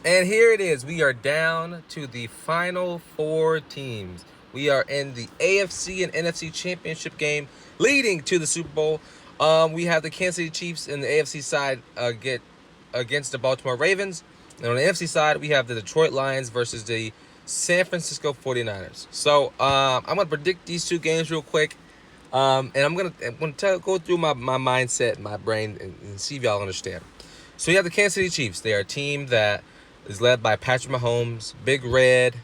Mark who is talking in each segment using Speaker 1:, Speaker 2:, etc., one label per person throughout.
Speaker 1: And here it is. We are down to the final four teams. We are in the AFC and NFC championship game leading to the Super Bowl. We have the Kansas City Chiefs in the AFC side get against the Baltimore Ravens. And on the NFC side, we have the Detroit Lions versus the San Francisco 49ers. So I'm going to predict these two games real quick. And I'm gonna go through my mindset, my brain, and see if y'all understand. So you have the Kansas City Chiefs. They are a team that is led by Patrick Mahomes, Big Red,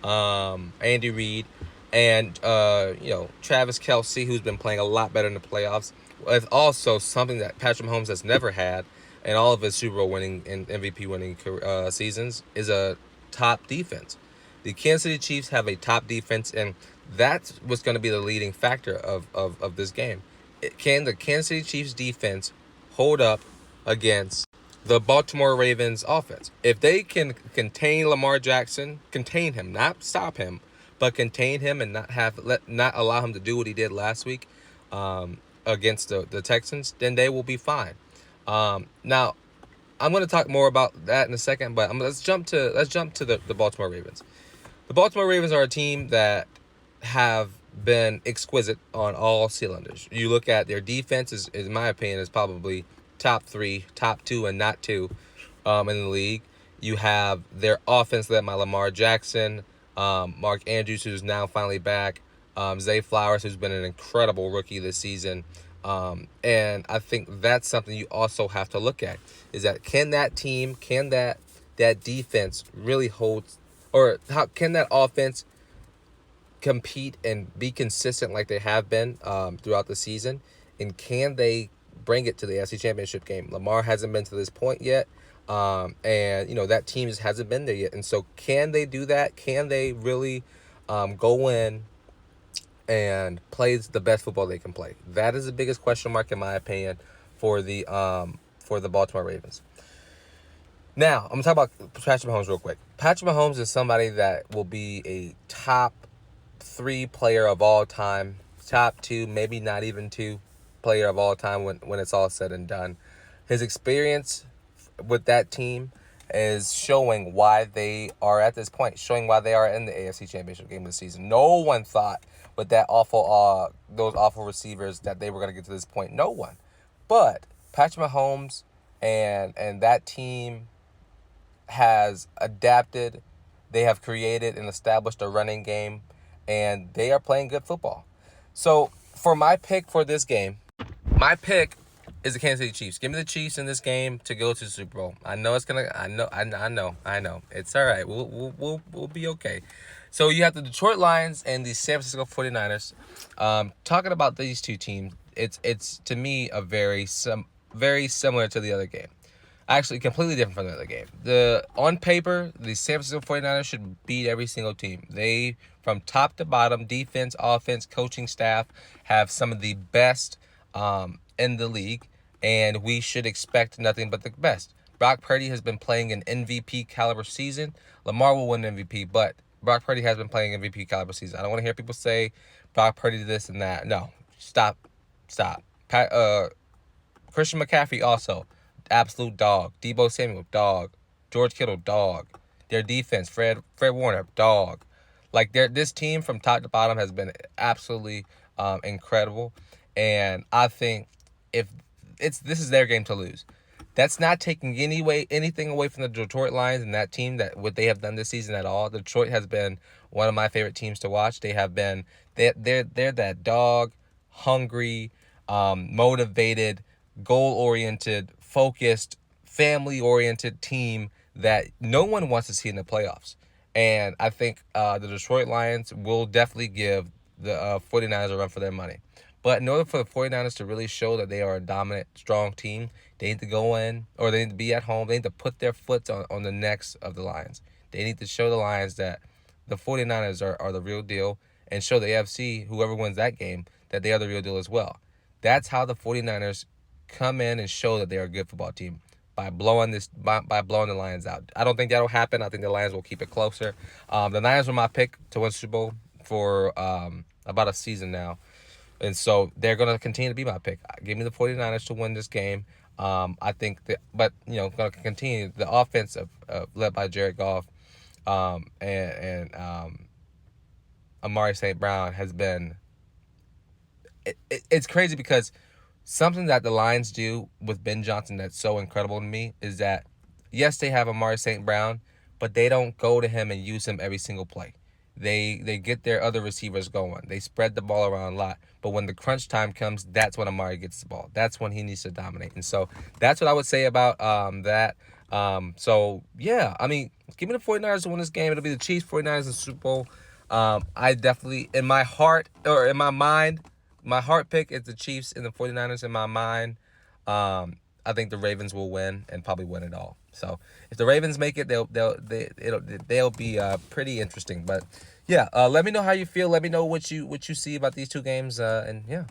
Speaker 1: Andy Reid, and Travis Kelce, who's been playing a lot better in the playoffs. It's also something that Patrick Mahomes has never had in all of his Super Bowl winning and MVP winning seasons is a top defense. The Kansas City Chiefs have a top defense, and that's what's going to be the leading factor of this game. Can the Kansas City Chiefs defense hold up against the Baltimore Ravens offense? If they can contain Lamar Jackson, contain him, not stop him, but contain him and not allow him to do what he did last week against the Texans, then they will be fine. Now, I'm going to talk more about that in a second, but let's jump to the Baltimore Ravens. The Baltimore Ravens are a team that have been exquisite on all cylinders. You look at their defense, in my opinion, is probably top three, top two, and not two in the league. You have their offense led by Lamar Jackson, Mark Andrews, who's now finally back, Zay Flowers, who's been an incredible rookie this season. And I think that's something you also have to look at, is that can that defense really hold, or how can that offense compete and be consistent like they have been throughout the season, and can they bring it to the AFC Championship game? Lamar hasn't been to this point yet, and that team just hasn't been there yet. And so, can they do that? Can they really go in and play the best football they can play? That is the biggest question mark, in my opinion, for the Baltimore Ravens. Now, I'm going to talk about Patrick Mahomes real quick. Patrick Mahomes is somebody that will be a top 3 player of all time, top 2, maybe not even 2 player of all time when it's all said and done. His experience with that team is showing why they are at this point, showing why they are in the AFC Championship game this season. No one thought with those awful receivers that they were going to get to this point. No one. But Patrick Mahomes and that team has adapted. They have created and established a running game, and they are playing good football. So for my pick for this game, my pick is the Kansas City Chiefs. Give me the Chiefs in this game to go to the Super Bowl. I know it's gonna. I know. It's all right. We'll be okay. So you have the Detroit Lions and the San Francisco 49ers. Talking about these two teams, it's to me a very similar to the other game. Actually, completely different from the other game. On paper, the San Francisco 49ers should beat every single team. They, from top to bottom, defense, offense, coaching staff, have some of the best in the league, and we should expect nothing but the best. Brock Purdy has been playing an MVP caliber season. Lamar will win MVP, but Brock Purdy has been playing MVP caliber season. I don't want to hear people say Brock Purdy this and that. No, stop. Christian McCaffrey also. Absolute dog. Deebo Samuel, dog. George Kittle, dog. Their defense, Fred Warner, dog. Like this team from top to bottom has been absolutely incredible, and I think this is their game to lose. That's not taking anything away from the Detroit Lions and that team, that what they have done this season at all. Detroit has been one of my favorite teams to watch. They're that dog, hungry, motivated, goal-oriented, focused, family-oriented team that no one wants to see in the playoffs. And I think the Detroit Lions will definitely give the 49ers a run for their money. But in order for the 49ers to really show that they are a dominant, strong team, they need to go in, or they need to be at home. They need to put their foot on the necks of the Lions. They need to show the Lions that the 49ers are the real deal, and show the AFC, whoever wins that game, that they are the real deal as well. That's how the 49ers come in and show that they are a good football team, by blowing the Lions out. I don't think that'll happen. I think the Lions will keep it closer. The Niners were my pick to win Super Bowl for about a season now. And so they're going to continue to be my pick. Give me the 49ers to win this game. I think that, but going to continue the offense led by Jared Goff, and Amari St. Brown has been. It's crazy because something that the Lions do with Ben Johnson that's so incredible to me is that, yes, they have Amari St. Brown, but they don't go to him and use him every single play. They get their other receivers going. They spread the ball around a lot. But when the crunch time comes, that's when Amari gets the ball. That's when he needs to dominate. And so that's what I would say about that. So, yeah, I mean, give me the 49ers to win this game. It'll be the Chiefs, 49ers in the Super Bowl. I definitely, in my heart, or in my mind, my heart pick is the Chiefs and the 49ers. In my mind, I think the Ravens will win and probably win it all. So if the Ravens make it, they'll be pretty interesting. But yeah, let me know how you feel. Let me know what you see about these two games. And yeah.